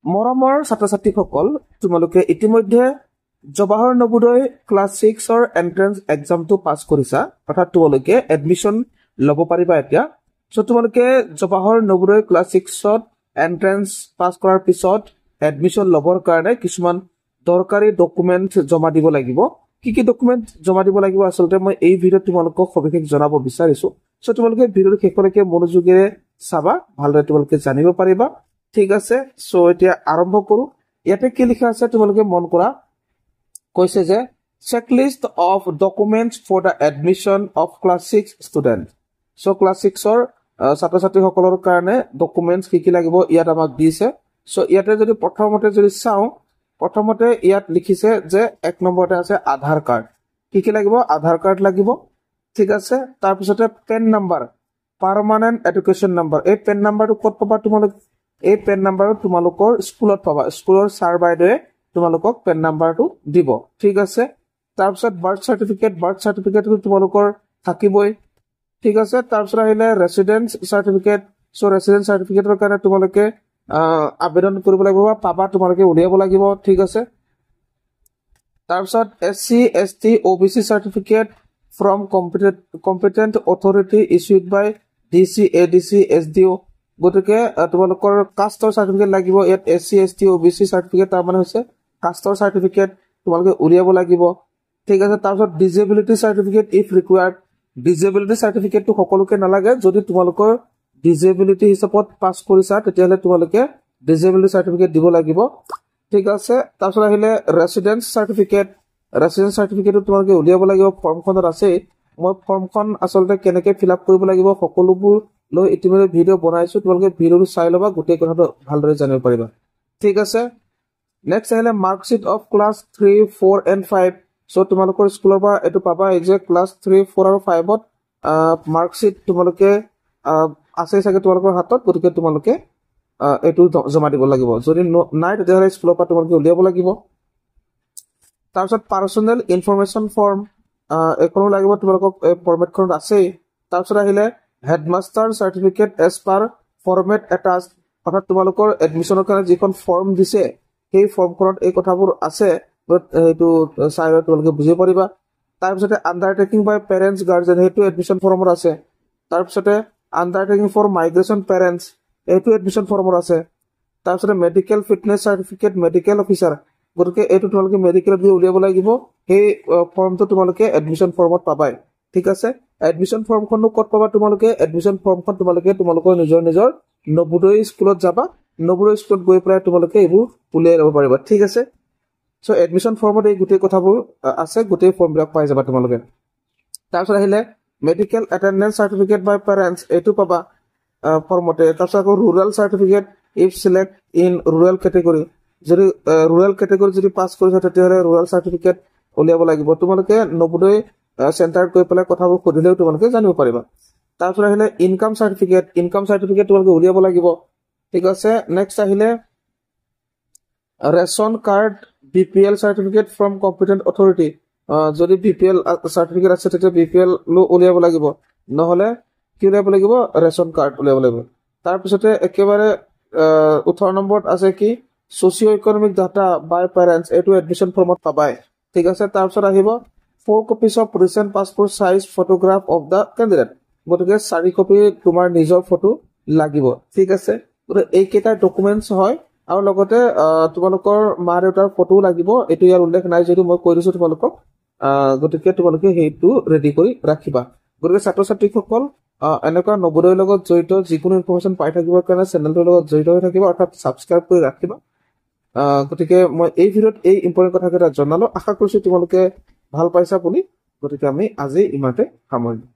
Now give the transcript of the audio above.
মৰমৰ ছাত্ৰ-ছাত্ৰীসকল তোমালোকে ইতিমধ্যে জৱাহৰ নবোদয় ক্লাছ 6 ৰ এন্ট্ৰেন্স এক্সামটো পাছ কৰিছা অৰ্থাৎ তোমালোকে এডমিশন ল'ব পাৰিবা এতিয়া সো তোমালোকে জৱাহৰ নবোদয় ক্লাছ 6 ত এন্ট্ৰেন্স পাছ কৰাৰ পিছত এডমিশন ল'বৰ কাৰণে কিছুমান দৰকাৰী ডকুমেন্ট জমা দিব লাগিব কি ডকুমেন্ট জমা দিব লাগিব আসলতে মই এই ভিডিঅ'ত তোমালোকক সবিশেষ জনাব বিচাৰিছো সো তোমালোকে ভিডিঅ'ৰ শেষলৈকে মনোযোগেৰে চাবা ভালদৰে তোমালোকে জানিব পাৰিবা ঠিক আছে সো এতিয়া আৰম্ভ কৰো ইয়াতে কি লিখা আছে তোমালোকে মন কৰা কৈছে যে checklist of documents for the admission of class 6 student so class 6 ৰ ছাত্ৰ-ছাত্ৰীসকলৰ কাৰণে ডকুমেন্টস কি লাগিব ইয়াত আমাক দিছে সো ইয়াতে যদি প্ৰথমতে যদি চাও প্ৰথমতে ইয়াত লিখিছে যে এক নম্বৰতে আছে আধাৰ কাৰ্ড কি লাগিব আধাৰ কাৰ্ড লাগিব ঠিক আছে তাৰ পিছতে PEN number permanent education number এই পেন নাম্বাৰটো ক'ত পাবা তোমালোক এই পেন নাম্বাৰটো তোমালোকৰ স্কুলত পাবা স্কুলৰ সাৰ বাইদেৱে তোমালোকক পেন নাম্বাৰটো দিব ঠিক আছে তাৰ পিছত বাৰ্থ সাৰ্টিফিকেট তোমালোকৰ থাকিবই ঠিক আছে তাৰ পিছত আহিলে ৰেসিডেন্স সাৰ্টিফিকেট সো ৰেসিডেন্স সাৰ্টিফিকেটৰ কাৰণে তোমালোকে আবেদন কৰিব লাগিব পাবা তোমালোকে উলিয়াব লাগিব ঠিক আছে তাৰ পিছত SC ST OBC certificate from competent authority issued by DC ADC SDO গতিকে তোমালোকৰ কাষ্টৰ সাৰ্টিফিকেট লাগিব ইয়াত এসসি এসটি ওবিসি সাৰ্টিফিকেট তাৰ মানে হৈছে কাষ্টৰ সাৰ্টিফিকেট তোমালোকে উলিয়াব লাগিব ঠিক আছে তাৰ পিছত disability certificate if required disability certificate তো সকলোকে নালাগে যদি তোমালোকৰ ডিসেবিলিটি হিচাপত পাস কৰিছা তেতিয়াহলে তোমালোকে ডিসেবিলিটি সাৰ্টিফিকেট দিব লাগিব ঠিক আছে তাৰ পিছত আহিলে ৰেসিডেন্স সাৰ্টিফিকেট তোমালোকে উলিয়াব লাগিব ফৰ্মখনত আছে মই ফৰ্মখন আসলতে কেনেকৈ ফিল আপ কৰিব লাগিব সকলোবোৰ লৈ ইতিমধ্যে ভিডিও বনাইছো তোমালোকে ভিডিওটো চাই লবা গোটেই কথাটো ভালদৰে জানিব পাৰিবা ঠিক আছে নেক্সট আহিলে marksheet of class 3 4 and 5 so তোমালোকৰ স্কুলৰ পৰা এটো পাবা এই যে ক্লাছ 3 4 আৰু 5 ত মাৰ্কশিট তোমালোকে আছে চাগে তোমালোকৰ হাতত গতিকে তোমালোকে এটো জমা দিব লাগিব যদি নাই তেতিয়াহলে স্কুলৰ পৰা তোমালোকে উলিয়াব লাগিব তাৰ পিছত পাৰ্সোনেল ইনফৰমেশন ফৰ্ম এখনো লাগিব তোমালোকক ফৰ্মেটখনত আছে তাৰ পিছত আহিলে headmaster certificate as per format attach অৰ্থাৎ তোমালোকৰ এডমিশনৰ কাৰণে যিখন ফৰ্ম দিছে সেই ফৰ্মখনত এই কথাবোৰ আছে এইটো চাইৰে তোমালোকে বুজি পাৰিবা তাৰ পিছতে আন্ডাৰটেকিং বাই পেৰেন্টস গাৰ্ডিয়ান হেতু এডমিশন ফৰ্মত আছে তাৰ পিছতে আন্ডাৰটেকিং ফৰ মাইগ্ৰেশন পেৰেন্টস এইটো এডমিশন ফৰ্মত আছে তাৰ পিছতে medical fitness certificate medical officer গতিকে এইটো তোমালোকে মেডিকেল বি উলিয়াব লাগিব সেই ফৰ্মটো তোমালোকে এডমিশন ফৰ্মত পাবাই ঠিক আছে এডমিশন ফৰ্মখনও ক'ত পাবা তোমালোকে এডমিশন ফৰ্মখন তোমালোকৰ নিজৰ নবোদয় স্কুলত যাবা নবোদয় স্কুলত গৈ পেলাই তোমালোকে এইবোৰ উলিয়াই ল'ব পাৰিবা ঠিক আছে সো এডমিশন ফৰ্মত এই গোটেই কথাবোৰ আছে গোটেই ফৰ্মবিলাক পাই যাবা তোমালোকে তাৰ পিছত আহিলে medical attendance certificate by parents এইটো পাবা ফৰ্মতে তাৰ পিছত আকৌ rural certificate if select in rural category যদি ৰুৰাল ক্যাটেগৰী যদি পাস কৰিছা তেতিয়াহলে ৰুৰাল সাৰ্টিফিকেট উলিয়াব লাগিব তোমালোকে নবোদয় চেণ্টাৰত গৈ পেলাই কথাবোৰ সুধিলেও তোমালোকে জানিব পাৰিবা তাৰ পিছত আহিলে ইনকাম সাৰ্টিফিকেট তোমালোকে উলিয়াব লাগিব ঠিক আছে নেক্সট আহিলে ration card BPL certificate from competent authority যদি বিপিএল সাৰ্টিফিকেট আছে তেতিয়া বিপিএল লো উলিয়াব লাগিব নহলে কি উলিয়াব লাগিব ৰেশন কাৰ্ড উলিয়াব লাগিব তাৰ পিছতে একেবাৰে 18 নম্বৰত আছে কি সোশিও ইকোনমিক ডাটা বাই পেৰেন্টস এটো এডমিশন ফৰ্মত পাবাই ঠিক আছে তাৰ পিছত আহিব 4 copies of recent passport size photograph of the candidate গতিকে 4 কপি তোমাৰ নিজৰ ফটো লাগিব ঠিক আছে এই কেটা ডকুমেন্টস হয় আৰু লগতে তোমালোকৰ মা দেউতাৰ ফটো লাগিব এটো ইয়াৰ উল্লেখ নাই যদি মই কৈ দিছো তোমালোকক গতিকে তোমালোকে হেইটো ৰেডি কৰি ৰাখিবা গতিকে ছাত্ৰ-ছাত্ৰীসকল এনেকুৱা নবোদয়ৰ লগত জড়িত যিকোনো ইনফৰমেশন পাই থাকিবৰ কাৰণে চেনেলটোৰ লগত জড়িত হৈ থাকিবা অৰ্থাৎ সাবস্ক্ৰাইব কৰি ৰাখিবা গতিকে মই এই ভিডিঅ'ত এই ইম্পৰ্টেন্ট কথাকেইটা জনালো আশা কৰিছো তোমালোকে ভাল পাইছা বুলি গতিকে আমি আজি ইমানতে সামৰিলো